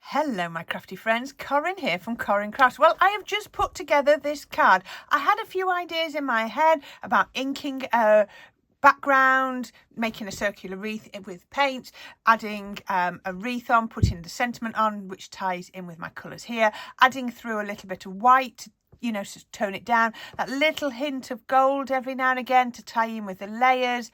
Hello my crafty friends, Corrine here from Corrine Crafts. Well, I have just put together this card. I had a few ideas in my head about inking a background, making a circular wreath with paint, adding a wreath on, putting the sentiment on, which ties in with my colours here, adding through a little bit of white, you know, to tone it down, that little hint of gold every now and again to tie in with the layers,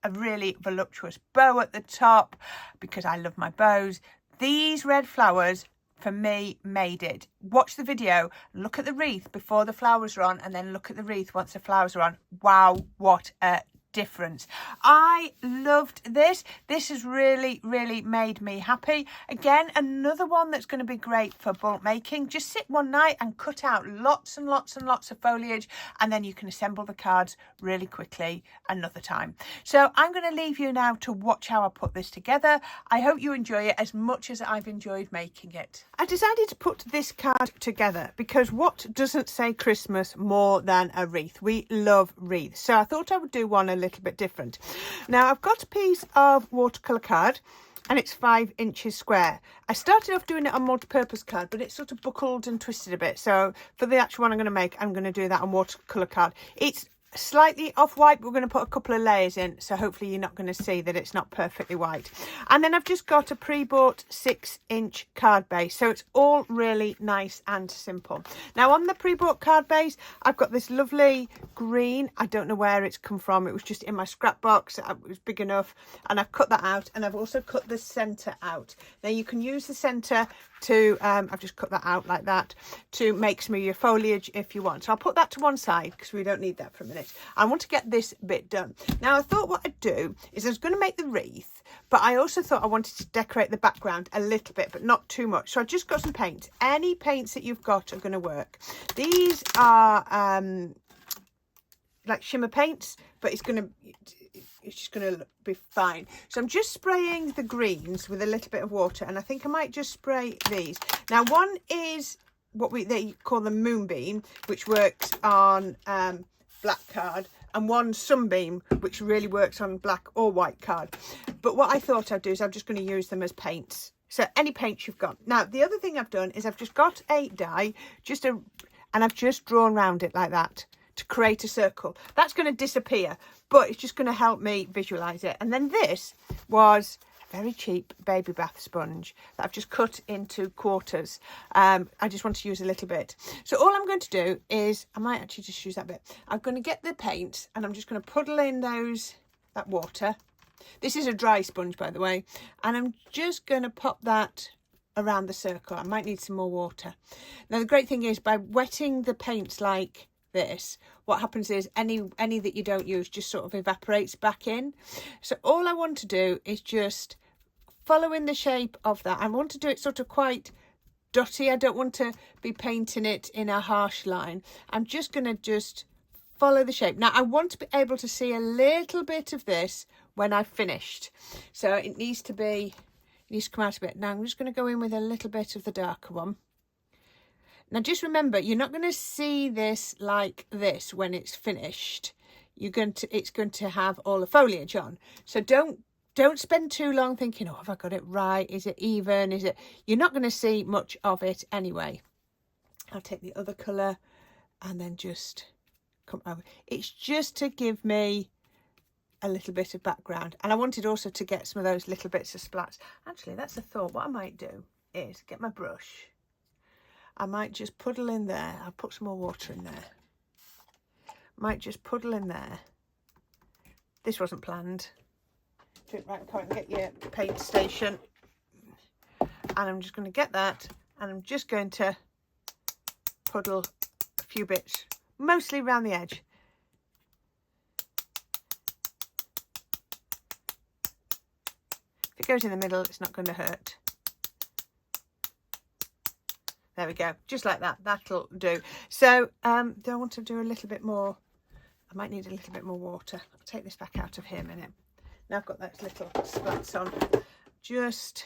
a really voluptuous bow at the top because I love my bows. These red flowers, for me, made it. Watch the video, look at the wreath before the flowers are on, and then look at the wreath once the flowers are on. Wow, what a difference. I loved this. This has really made me happy. Again, another one that's going to be great for bulk making. Just sit one night and cut out lots and lots of foliage, and then you can assemble the cards really quickly another time. So I'm going to leave you now to watch how I put this together. I hope you enjoy it as much as I've enjoyed making it. I decided to put this card together because what doesn't say Christmas more than a wreath? We love wreaths. So I thought I would do one a little bit different. Now I've got a piece of watercolour card and it's 5 inches square. I started off doing it on multi-purpose card, but it's sort of buckled and twisted a bit. So for the actual one I'm going to make, I'm going to do that on watercolour card. It's slightly off white, but we're going to put a couple of layers in, so hopefully you're not going to see that it's not perfectly white. And then I've just got a pre-bought 6-inch card base, so it's all really nice and simple. Now on the pre-bought card base, I've got this lovely green. I don't know where it's come from, it was just in my scrap box, it was big enough, and I've cut that out, and I've also cut the centre out. Now you can use the centre to I've just cut that out like that to make some of your foliage if you want. So I'll put that to one side because we don't need that for a minute. I want to get this bit done. Now I thought what I'd do is I was going to make the wreath, but I also thought I wanted to decorate the background a little bit, but not too much. So I just got some paint. Any paints that you've got are going to work. These are like shimmer paints, but it's just going to be fine. So I'm just spraying the greens with a little bit of water, and I think I might just spray these. Now one is what they call the moonbeam, which works on black card, and one sunbeam, which really works on black or white card. But what I thought I'd do is I'm just going to use them as paints. So any paints you've got. Now the other thing I've done is I've just got a die, and I've just drawn around it like that to create a circle. That's going to disappear, but it's just going to help me visualize it. And then this was a very cheap baby bath sponge that I've just cut into quarters. I just want to use a little bit. So all I'm going to do is, I might actually just use that bit. I'm going to get the paint and I'm just going to puddle in that water. This is a dry sponge, by the way, and I'm just going to pop that around the circle. I might need some more water. Now the great thing is, by wetting the paints like this, what happens is any that you don't use just sort of evaporates back in. So all I want to do is just follow in the shape of that. I want to do it sort of quite dotty. I don't want to be painting it in a harsh line. I'm just going to just follow the shape. Now I want to be able to see a little bit of this when I've finished, so it needs to come out a bit. Now I'm just going to go in with a little bit of the darker one. Now just remember, you're not going to see this like this when it's finished. It's going to have all the foliage on. So don't spend too long thinking, oh, have I got it right? Is it even? You're not going to see much of it anyway. I'll take the other colour and then just come over. It's just to give me a little bit of background. And I wanted also to get some of those little bits of splats. Actually, that's a thought. What I might do is get my brush. I might just puddle in there. I'll put some more water in there. Might just puddle in there. This wasn't planned. Right, come and get your paint station. And I'm just going to get that, and I'm just going to puddle a few bits, mostly around the edge. If it goes in the middle, it's not going to hurt. There we go, just like that. That'll do. So do I want to do a little bit more? I might need a little bit more water. I'll take this back out of here a minute. Now I've got those little splats on. Just,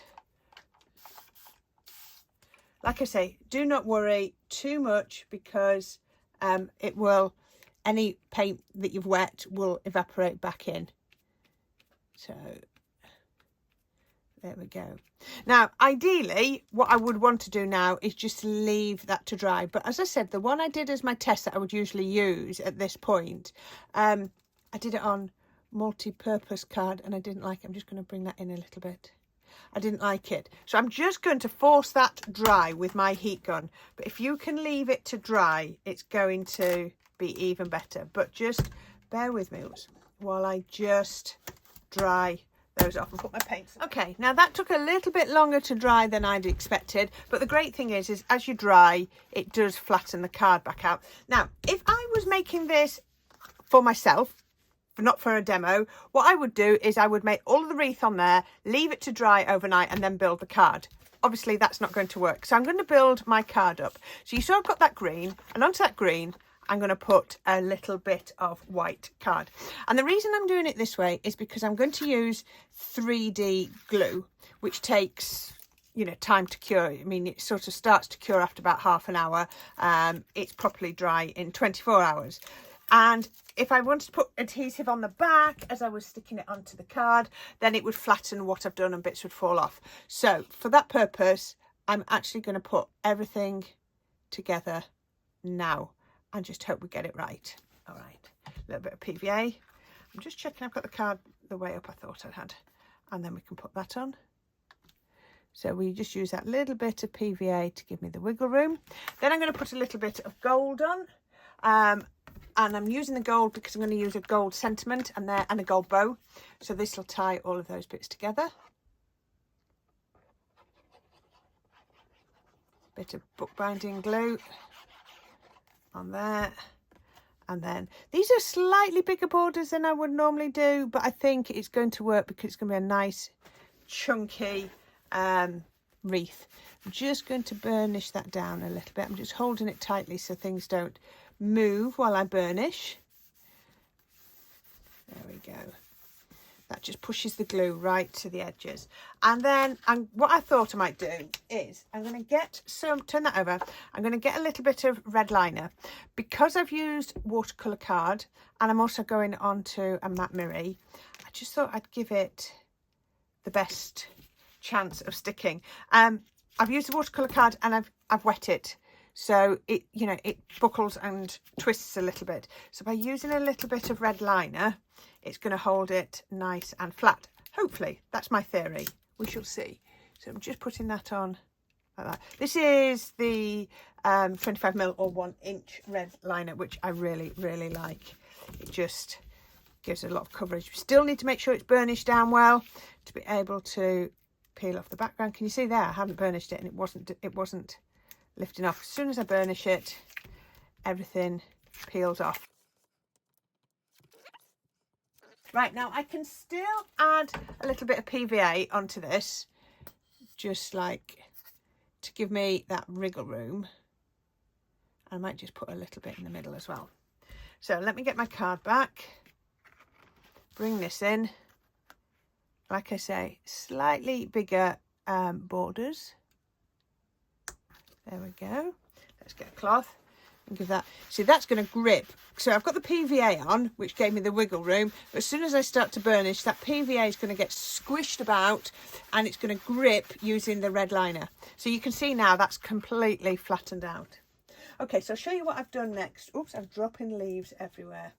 like I say, do not worry too much because any paint that you've wet will evaporate back in. So There we go. Now, ideally, what I would want to do now is just leave that to dry. But as I said, the one I did as my test that I would usually use at this point, I did it on multi-purpose card and I didn't like it. I'm just going to bring that in a little bit. I didn't like it. So I'm just going to force that dry with my heat gun. But if you can leave it to dry, it's going to be even better. But just bear with me while I just dry those off and put my paints. Okay, now that took a little bit longer to dry than I'd expected, but the great thing is as you dry, it does flatten the card back out. Now, if I was making this for myself, not for a demo, what I would do is I would make all of the wreath on there, leave it to dry overnight and then build the card. Obviously that's not going to work, so I'm going to build my card up. So you saw I've got that green, and onto that green I'm going to put a little bit of white card. And the reason I'm doing it this way is because I'm going to use 3D glue, which takes, you know, time to cure. I mean, it sort of starts to cure after about half an hour. It's properly dry in 24 hours. And if I wanted to put adhesive on the back as I was sticking it onto the card, then it would flatten what I've done and bits would fall off. So for that purpose, I'm actually going to put everything together now and just hope we get it right. All right, a little bit of PVA. I'm just checking I've got the card the way up I thought I had, and then we can put that on. So we just use that little bit of PVA to give me the wiggle room. Then I'm going to put a little bit of gold on, and I'm using the gold because I'm going to use a gold sentiment and a gold bow. So this will tie all of those bits together. Bit of bookbinding glue on there, and then these are slightly bigger borders than I would normally do, but I think it's going to work because it's going to be a nice chunky wreath. I'm just going to burnish that down a little bit. I'm just holding it tightly so things don't move while I burnish. There we go. That just pushes the glue right to the edges. And then what I thought I might do is I'm going to get some, turn that over, I'm going to get a little bit of red liner. Because I've used watercolour card and I'm also going on to a matte mirror, I just thought I'd give it the best chance of sticking. I've used the watercolour card and I've wet it. So it, you know, it buckles and twists a little bit. So by using a little bit of red liner, it's going to hold it nice and flat. Hopefully, that's my theory. We shall see. So I'm just putting that on like that. This is the 25mm or 1-inch red liner, which I really, really like. It just gives it a lot of coverage. We still need to make sure it's burnished down well to be able to peel off the background. Can you see there? I haven't burnished it and it wasn't lifting off. As soon as I burnish it, everything peels off. Right, now I can still add a little bit of PVA onto this, just like to give me that wriggle room. I might just put a little bit in the middle as well. So let me get my card back, bring this in. Like I say, slightly bigger borders. There we go. Let's get a cloth and give that. See, that's going to grip. So I've got the PVA on, which gave me the wiggle room. But as soon as I start to burnish, that PVA is going to get squished about and it's going to grip using the red liner. So you can see now that's completely flattened out. Okay, so I'll show you what I've done next. Oops, I'm dropping leaves everywhere.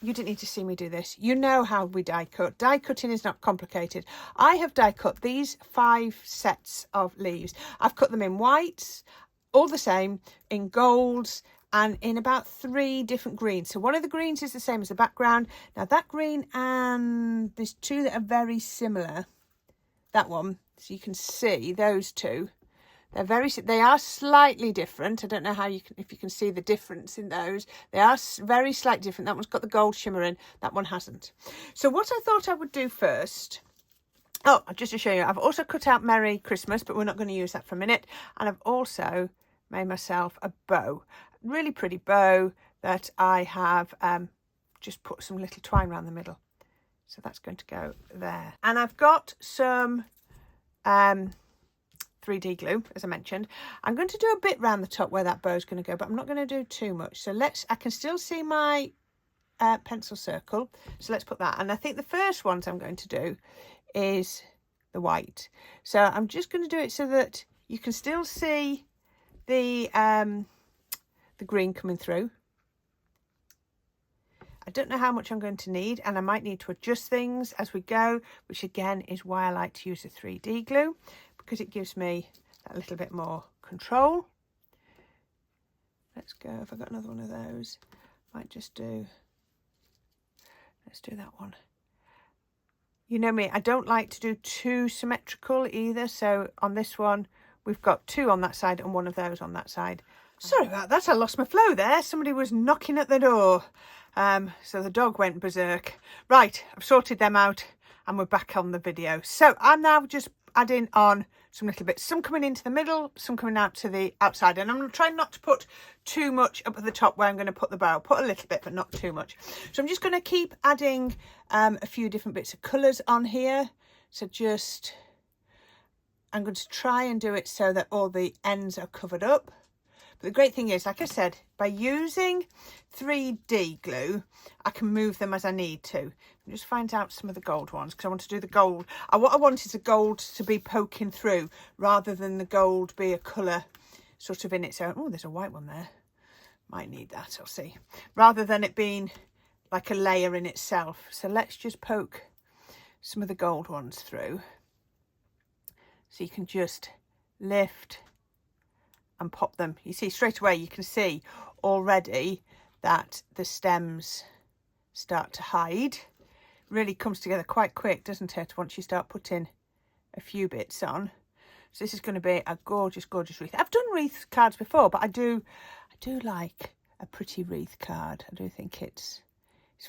You didn't need to see me do this. You know how we die cut. Die cutting is not complicated. I have die cut these 5 sets of leaves. I've cut them in whites, all the same, in golds, and in about 3 different greens. So one of the greens is the same as the background. Now that green, and there's 2 that are very similar. That one, so you can see those 2. They are slightly different. I don't know if you can see the difference in those. They are very slightly different. That one's got the gold shimmer in, that one hasn't. So what I thought I would do first, just to show you, I've also cut out Merry Christmas, but we're not going to use that for a minute. And I've also made myself a bow, really pretty bow that I have just put some little twine around the middle. So that's going to go there. And I've got some 3D glue, as I mentioned. I'm going to do a bit round the top where that bow is going to go, but I'm not going to do too much. So I can still see my pencil circle, so let's put that. And I think the first ones I'm going to do is the white. So I'm just going to do it so that you can still see the green coming through. I don't know how much I'm going to need, and I might need to adjust things as we go, which again is why I like to use the 3D glue, because it gives me that little bit more control. Let's go. If I've got another one of those, might just do, let's do that one. You know me, I don't like to do too symmetrical either. So on this one, we've got 2 on that side and 1 of those on that side. Sorry about that, I lost my flow there. Somebody was knocking at the door. So the dog went berserk. Right, I've sorted them out and we're back on the video. So I'm now just adding on some little bits, some coming into the middle, some coming out to the outside, and I'm going to try not to put too much up at the top where I'm going to put the bow. Put a little bit, but not too much. So I'm just going to keep adding a few different bits of colours on here. So just, I'm going to try and do it so that all the ends are covered up. But the great thing is, like I said, by using 3D glue, I can move them as I need to. I'll just find out some of the gold ones, because I want to do the gold. What I want is the gold to be poking through rather than the gold be a colour sort of in its own. Oh, there's a white one there. Might need that, I'll see. Rather than it being like a layer in itself. So let's just poke some of the gold ones through. So you can just lift and pop them. You see straight away, you can see already that the stems start to hide. Really comes together quite quick, doesn't it, once you start putting a few bits on. So this is going to be a gorgeous, gorgeous wreath. I've done wreath cards before, but I do like a pretty wreath card. I do think it's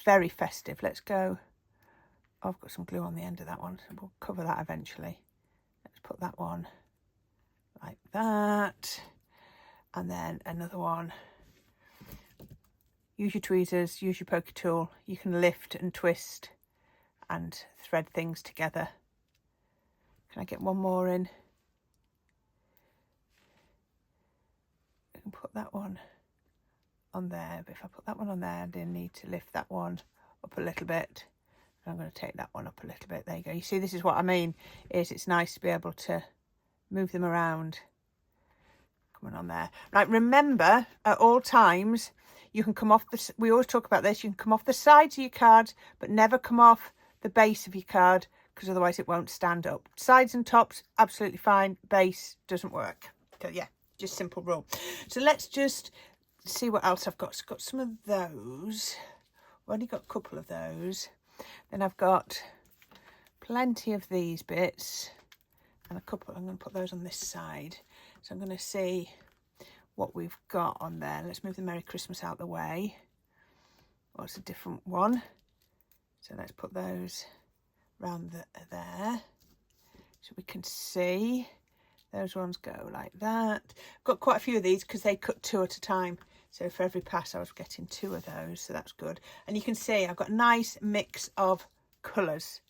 very festive. Let's go. Oh, I've got some glue on the end of that one, so we'll cover that eventually. Let's put that one like that. And then another one. Use your tweezers, use your poker tool. You can lift and twist and thread things together. Can I get one more in? I can put that one on there, but if I put that one on there, I do need to lift that one up a little bit. I'm going to take that one up a little bit. There you go. You see, this is what I mean, is it's nice to be able to move them around. Coming on there. Right, remember, at all times, you can come off the, we always talk about this, you can come off the sides of your card, but never come off the base of your card, because otherwise it won't stand up. Sides and tops, absolutely fine. Base doesn't work. So yeah, just simple rule. So let's just see what else I've got. So I've got some of those. I've only got a couple of those. Then I've got plenty of these bits and a couple. I'm going to put those on this side. So I'm going to see what we've got on there. Let's move the Merry Christmas out the way. What's a different one? So let's put those around there so we can see. Those ones go like that. I've got quite a few of these because they cut 2 at a time. So for every pass I was getting 2 of those, so that's good. And you can see I've got a nice mix of colours.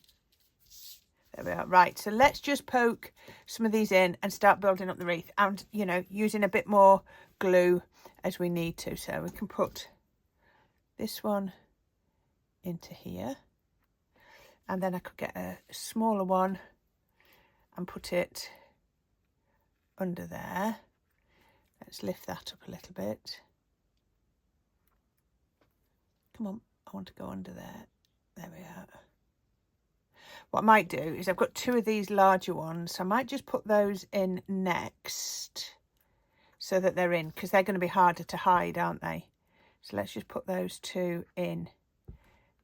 There we are. Right, so let's just poke some of these in and start building up the wreath, and, you know, using a bit more glue as we need to. So we can put this one into here, and then I could get a smaller one and put it under there. Let's lift that up a little bit. Come on, I want to go under there. There we are. What I might do is I've got 2 of these larger ones, so I might just put those in next so that they're in, because they're going to be harder to hide, aren't they? So let's just put those 2 in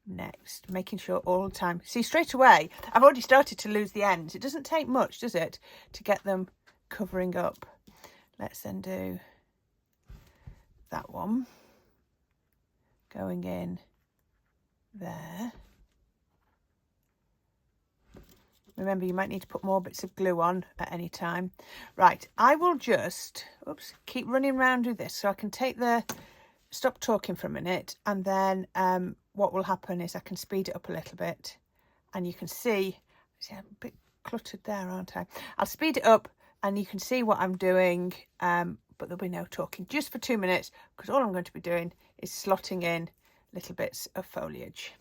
next, making sure all the time. See, straight away, I've already started to lose the ends. It doesn't take much, does it, to get them covering up. Let's then do that one going in there. Remember, you might need to put more bits of glue on at any time. Right, I will just, keep running around with this so I can take the, stop talking for a minute, and then what will happen is I can speed it up a little bit, and you can see I'm a bit cluttered there, aren't I? I'll speed it up and you can see what I'm doing, but there'll be no talking just for 2 minutes, because all I'm going to be doing is slotting in little bits of foliage.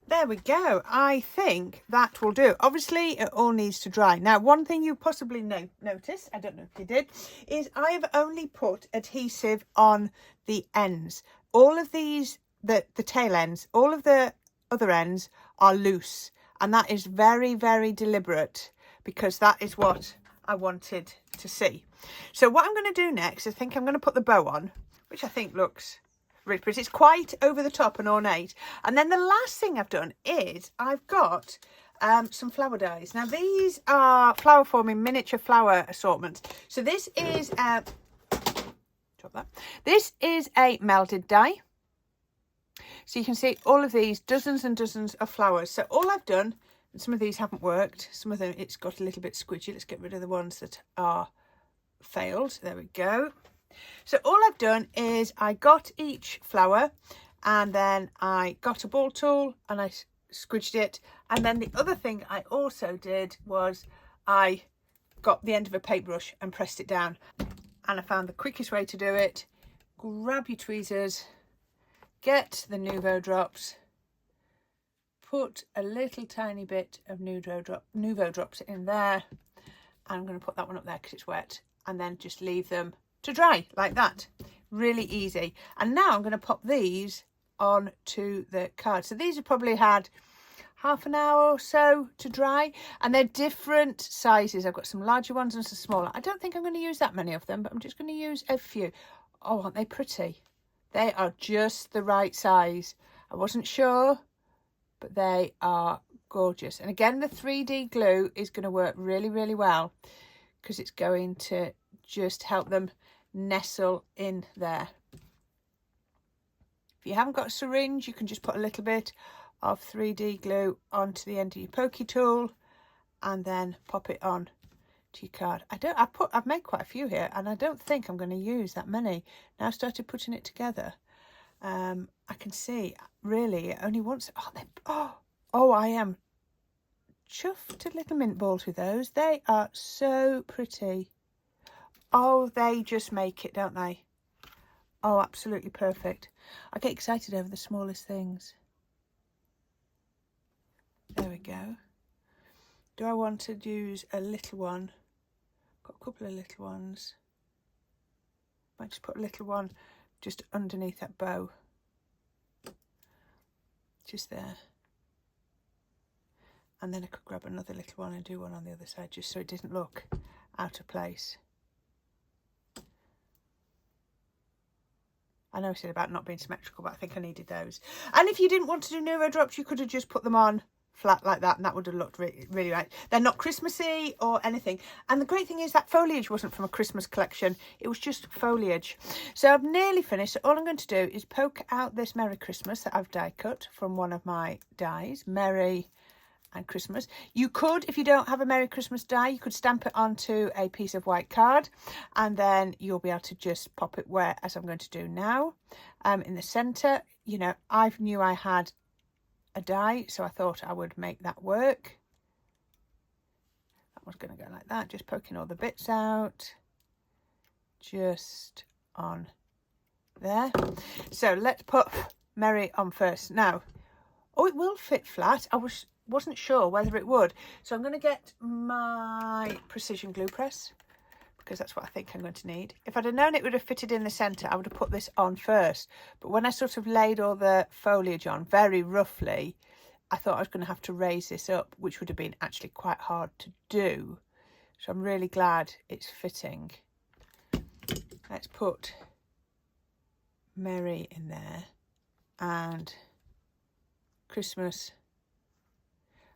There we go. I think that will do. Obviously, it all needs to dry. Now, one thing you possibly notice, I don't know if you did, is I've only put adhesive on the ends. All of these, the tail ends, all of the other ends are loose. And that is very, very deliberate because that is what I wanted to see. So what I'm going to do next, I think I'm going to put the bow on, which I think looks really pretty. It's quite over the top and ornate. And then the last thing I've done is I've got some flower dies. Now these are flower forming miniature flower assortments. So this is drop that. This is a melted die. So you can see all of these, dozens and dozens of flowers. So all I've done, and some of these haven't worked, some of them it's got a little bit squidgy. Let's get rid of the ones that are failed. There we go. So all I've done is I got each flower and then I got a ball tool and I squidged it. And then the other thing I also did was I got the end of a paintbrush and pressed it down. And I found the quickest way to do it. Grab your tweezers, get the Nuvo drops, put a little tiny bit of Nuvo drops in there. I'm going to put that one up there because it's wet, and then just leave them to dry like that. Really easy. And now I'm going to pop these onto the card. So these have probably had half an hour or so to dry, and they're different sizes. I've got some larger ones and some smaller. I don't think I'm going to use that many of them, but I'm just going to use a few. Oh, aren't they pretty? They are just the right size. I wasn't sure, but they are gorgeous. And again, the 3D glue is going to work really, really well because it's going to just help them nestle in there. If you haven't got a syringe, you can just put a little bit of 3D glue onto the end of your pokey tool and then pop it on to your card. I've made quite a few here, and I don't think I'm going to use that many. Now I've started putting it together. I can see really it only wants. Oh, I am chuffed to little mint balls with those. They are so pretty. Oh, they just make it, don't they? Oh, absolutely perfect. I get excited over the smallest things. There we go. Do I want to use a little one? Got a couple of little ones. Might just put a little one just underneath that bow. Just there. And then I could grab another little one and do one on the other side just so it didn't look out of place. I know I said about not being symmetrical, but I think I needed those. And if you didn't want to do Nuvo drops, you could have just put them on flat like that, and that would have looked really right. They're not Christmassy or anything. And the great thing is that foliage wasn't from a Christmas collection. It was just foliage. So I've nearly finished. So all I'm going to do is poke out this Merry Christmas that I've die cut from one of my dies. Merry and Christmas. You could, if you don't have a Merry Christmas die, you could stamp it onto a piece of white card, and then you'll be able to just pop it where, as I'm going to do now, in the centre. You know, I knew I had a die, so I thought I would make that work. That one's going to go like that, just poking all the bits out, just on there. So let's put Merry on first. Now, oh, it will fit flat. I wasn't sure whether it would, so I'm going to get my precision glue press because that's what I think I'm going to need. If I'd have known it would have fitted in the centre, I would have put this on first, but when I sort of laid all the foliage on very roughly, I thought I was going to have to raise this up, which would have been actually quite hard to do. So I'm really glad it's fitting. Let's put Merry in there and Christmas.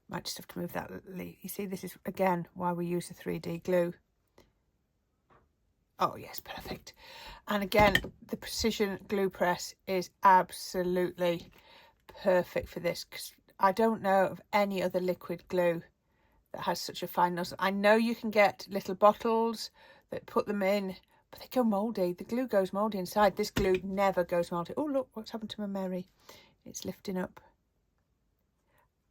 Might just have to move that. You see, this is again why we use the 3D glue. Oh yes, perfect. And again, the precision glue press is absolutely perfect for this, because I don't know of any other liquid glue that has such a fine nozzle. I know you can get little bottles that put them in, but they go mouldy. The glue goes mouldy inside. This glue never goes mouldy. Oh look, what's happened to my Merry? It's lifting up.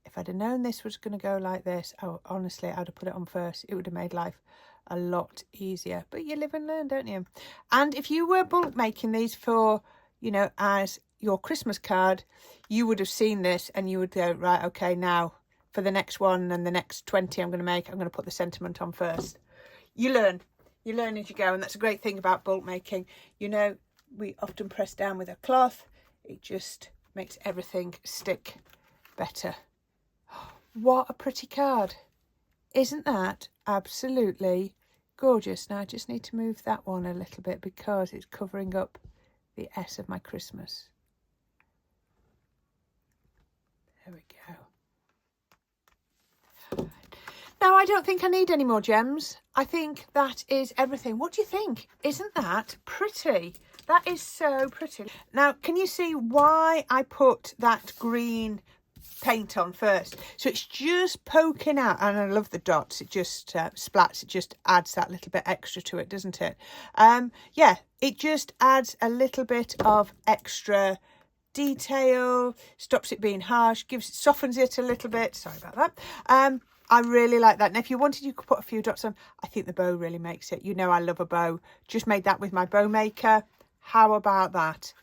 If I'd have known this was going to go like this, oh, honestly, I'd have put it on first. It would have made life a lot easier. But you live and learn, don't you? And if you were bulk making these for, you know, as your Christmas card, you would have seen this and you would go, right, okay, now for the next one and the next 20 I'm going to make, I'm going to put the sentiment on first. You learn as you go, and that's a great thing about bulk making. You know, we often press down with a cloth. It just makes everything stick better. What a pretty card. Isn't that absolutely gorgeous? Now I just need to move that one a little bit because it's covering up the S of my Christmas. There we go. Now I don't think I need any more gems. I think that is everything. What do you think? Isn't that pretty? That is so pretty. Now, can you see why I put that green paint on first? So it's just poking out, and I love the dots. It just splats. It just adds that little bit extra to it, doesn't it? Yeah, it just adds a little bit of extra detail, stops it being harsh, softens it a little bit. Sorry about that. I really like that. Now, if you wanted, you could put a few dots on. I think the bow really makes it. You know I love a bow. Just made that with my bow maker. How about that?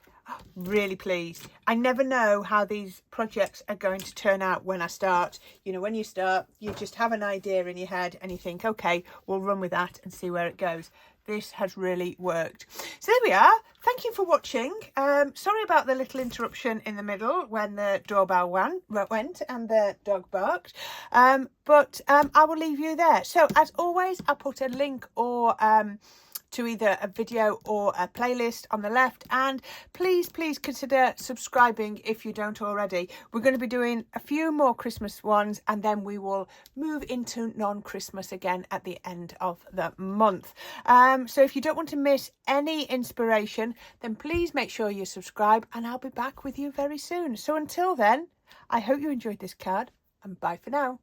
Really pleased. I never know how these projects are going to turn out when I start. You know, when you start, you just have an idea in your head and you think, okay, we'll run with that and see where it goes. This has really worked. So there we are. Thank you for watching. Sorry about the little interruption in the middle when the doorbell went and the dog barked. But I will leave you there. So as always, I'll put a link or to either a video or a playlist on the left, and please consider subscribing if you don't already. We're going to be doing a few more Christmas ones, and then we will move into non-Christmas again at the end of the month. So if you don't want to miss any inspiration, then please make sure you subscribe, and I'll be back with you very soon. So until then, I hope you enjoyed this card, and bye for now.